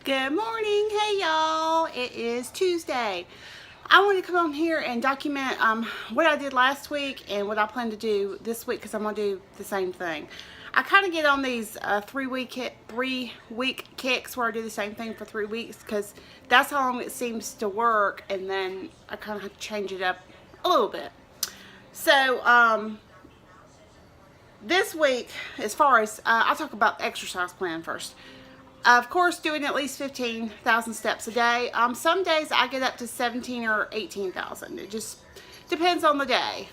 Good morning. Hey y'all, it is Tuesday. I want to come on here and document what I did last week and what I plan to do this week because I'm going to do the same thing. I kind of get on these 3-week kicks where I do the same thing for 3 weeks because that's how long it seems to work, and then I kind of have to change it up a little bit. So this week, as far as I'll talk about the exercise plan first. Of course, doing at least 15,000 steps a day. Some days I get up to 17 or 18,000. It just depends on the day.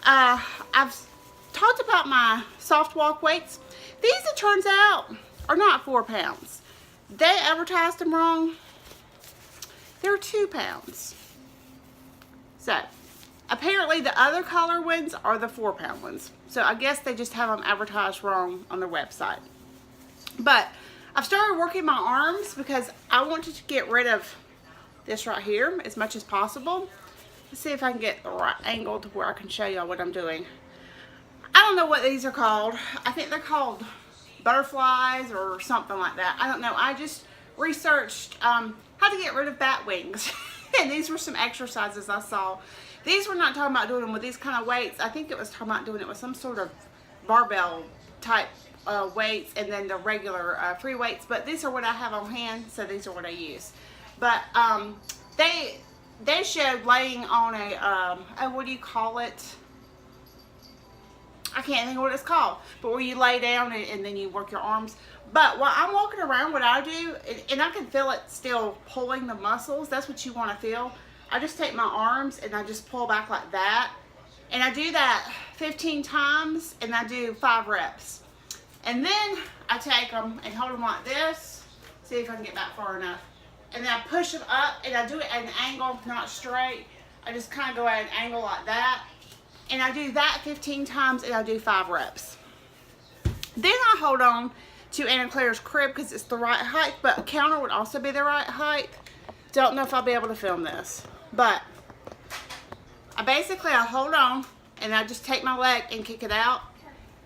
I've talked about my soft walk weights. These, it turns out, are not 4 pounds. They advertised them wrong. They're 2 pounds. So, apparently the other color ones are the 4-pound ones. So I guess they just have them advertised wrong on their website. But I've started working my arms because I want to get rid of this right here as much as possible. Let's see if I can get the right angle to where I can show y'all what I'm doing. I don't know what these are called. I think they're called butterflies or something like that. I don't know. I just researched how to get rid of bat wings. And these were some exercises I saw. These were not talking about doing them with these kind of weights. I think it was talking about doing it with some sort of barbell type weights and then the regular free weights, but these are what I have on hand, so these are what I use. But they showed laying on a what do you call it? I can't think of what it's called, but where you lay down and then you work your arms. But while I'm walking around, what I do, and I can feel it still pulling the muscles, that's what you want to feel. I just take my arms and I just pull back like that, and I do that 15 times, and I do 5 reps. And then I take them and hold them like this. See if I can get back far enough. And then I push them up, and I do it at an angle, not straight. I just kind of go at an angle like that. And I do that 15 times, and I do 5 reps. Then I hold on to Anna Claire's crib because it's the right height, but a counter would also be the right height. Don't know if I'll be able to film this. But I hold on, and I just take my leg and kick it out.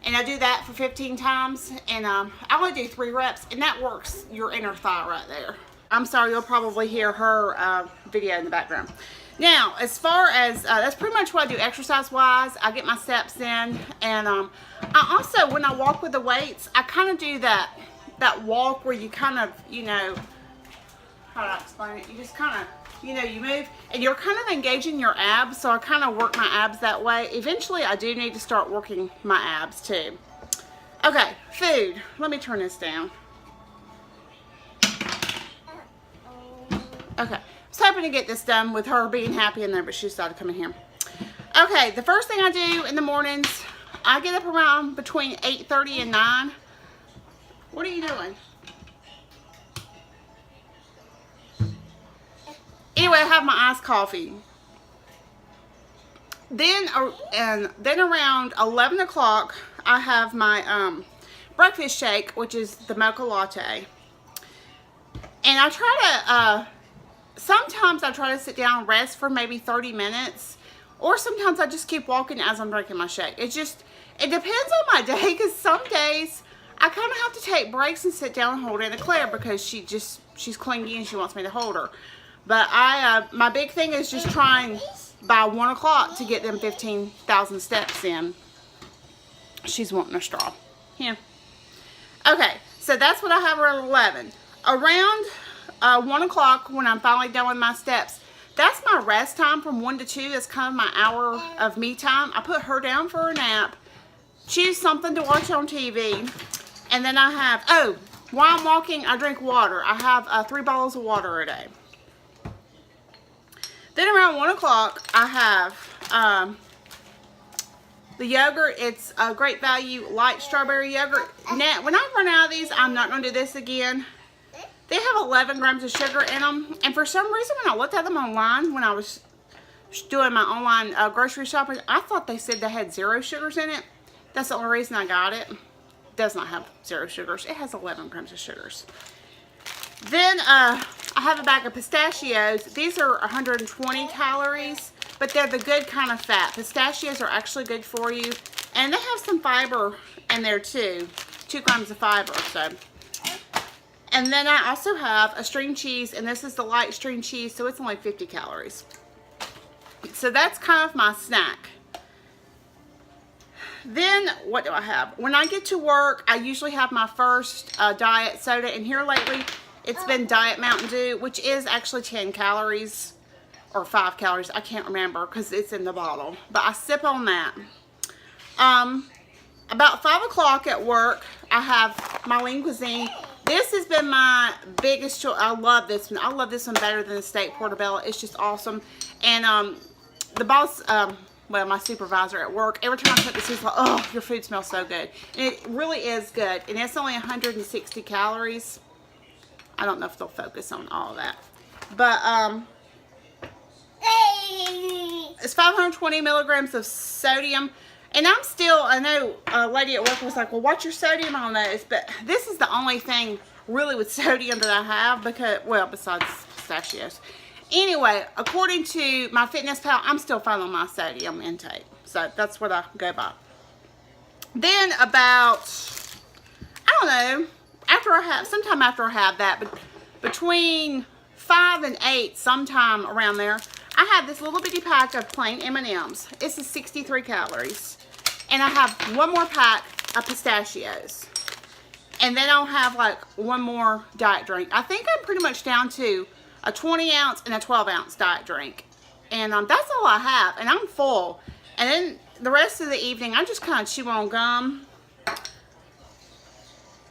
And I do that for 15 times, and I only do 3 reps, and that works your inner thigh right there. I'm sorry, you'll probably hear her video in the background. Now, as far as, that's pretty much what I do exercise-wise. I get my steps in, and I also, when I walk with the weights, I kind of do that walk where you kind of, you know, how do I explain it? You just kind of, you know, you move and you're kind of engaging your abs, so I kind of work my abs that way. Eventually, I do need to start working my abs too. Okay, food. Let me turn this down. Okay, I was hoping to get this done with her being happy in there, but she decided to come in here. Okay, the first thing I do in the mornings, I get up around between 8:30 and 9. What are you doing? Anyway, I have my iced coffee. Then around 11 o'clock, I have my breakfast shake, which is the mocha latte. And I try to, sometimes I try to sit down and rest for maybe 30 minutes. Or sometimes I just keep walking as I'm drinking my shake. It depends on my day, because some days I kind of have to take breaks and sit down and hold Anna Claire because she's clingy and she wants me to hold her. But my big thing is just trying by 1 o'clock to get them 15,000 steps in. She's wanting a straw. Yeah. Okay, so that's what I have around 11. Around 1 o'clock, when I'm finally done with my steps, that's my rest time from 1 to 2. That's kind of my hour of me time. I put her down for a nap, choose something to watch on TV, and then I have, while I'm walking, I drink water. I have 3 bottles of water a day. Then around 1 o'clock, I have the yogurt. It's a Great Value light strawberry yogurt. Now, when I run out of these, I'm not going to do this again. They have 11 grams of sugar in them. And for some reason, when I looked at them online, when I was doing my online grocery shopping, I thought they said they had 0 sugars in it. That's the only reason I got it. It does not have 0 sugars. It has 11 grams of sugars. Then I have a bag of pistachios. These are 120 calories, but they're the good kind of fat. Pistachios are actually good for you, and they have some fiber in there too. 2 grams of fiber. So And then I also have a string cheese, and this is the light string cheese, so it's only 50 calories. So that's kind of my snack. Then what do I have? When I get to work, I usually have my first diet soda, and here lately it's been Diet Mountain Dew, which is actually 10 calories or 5 calories. I can't remember because it's in the bottle, but I sip on that. About 5 o'clock at work, I have my Lean Cuisine. This has been my biggest choice. I love this one. I love this one better than the steak portobello. It's just awesome. And the boss, well, my supervisor at work, every time I cook this, he's like, oh, your food smells so good. And it really is good. And it's only 160 calories. I don't know if they'll focus on all of that. But it's 520 milligrams of sodium. And I'm still, I know a lady at work was like, well, what's your sodium on those? But this is the only thing really with sodium that I have because, well, besides pistachios. Anyway, according to MyFitnessPal, I'm still following my sodium intake. So that's what I go by. Then about, I don't know, sometime after I have that, but between 5 and 8, sometime around there, I have this little bitty pack of plain M&Ms. This is 63 calories. And I have one more pack of pistachios. And then I'll have like one more diet drink. I think I'm pretty much down to a 20 ounce and a 12 ounce diet drink. And that's all I have. And I'm full. And then the rest of the evening, I just kind of chew on gum.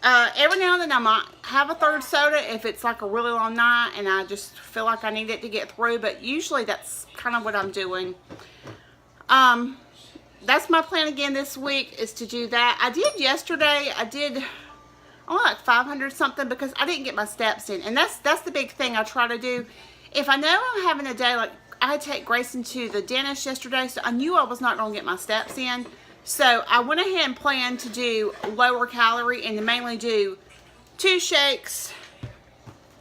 Every now and then I might have a third soda if it's like a really long night and I just feel like I need it to get through. But usually that's kind of what I'm doing. That's my plan again this week, is to do that. I did yesterday, I did only like 500 something because I didn't get my steps in. And that's the big thing I try to do. If I know I'm having a day, like I had to take Grayson to the dentist yesterday, so I knew I was not going to get my steps in. So I went ahead and planned to do lower calorie and to mainly do 2 shakes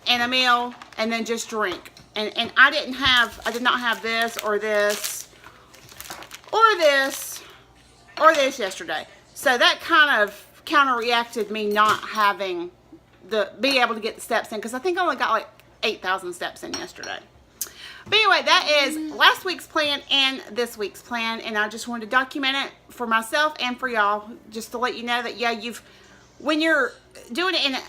and a meal and then just drink. And I did not have this or this or this or this yesterday. So that kind of counterreacted me not having be able to get the steps in, because I think I only got like 8,000 steps in yesterday. But anyway, that is last week's plan and this week's plan, and I just wanted to document it for myself and for y'all, just to let you know that, yeah, when you're doing it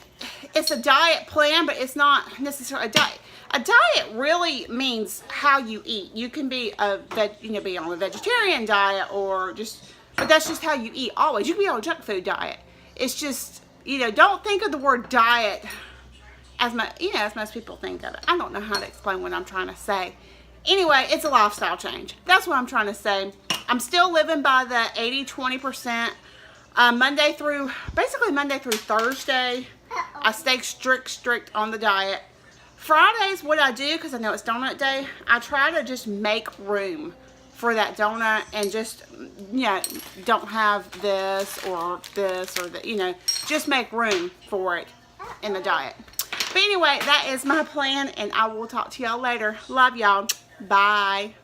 it's a diet plan, but it's not necessarily a diet. A diet really means how you eat. You can be be on a vegetarian diet but that's just how you eat always. You can be on a junk food diet. It's just, don't think of the word diet as most people think of it. I don't know how to explain what I'm trying to say. Anyway, it's a lifestyle change. That's what I'm trying to say. I'm still living by the 80-20%. Monday through Thursday, I stay strict on the diet. Fridays, what I do, because I know it's donut day, I try to just make room for that donut and just, don't have this or that, just make room for it in the diet. But anyway, that is my plan, and I will talk to y'all later. Love y'all. Bye.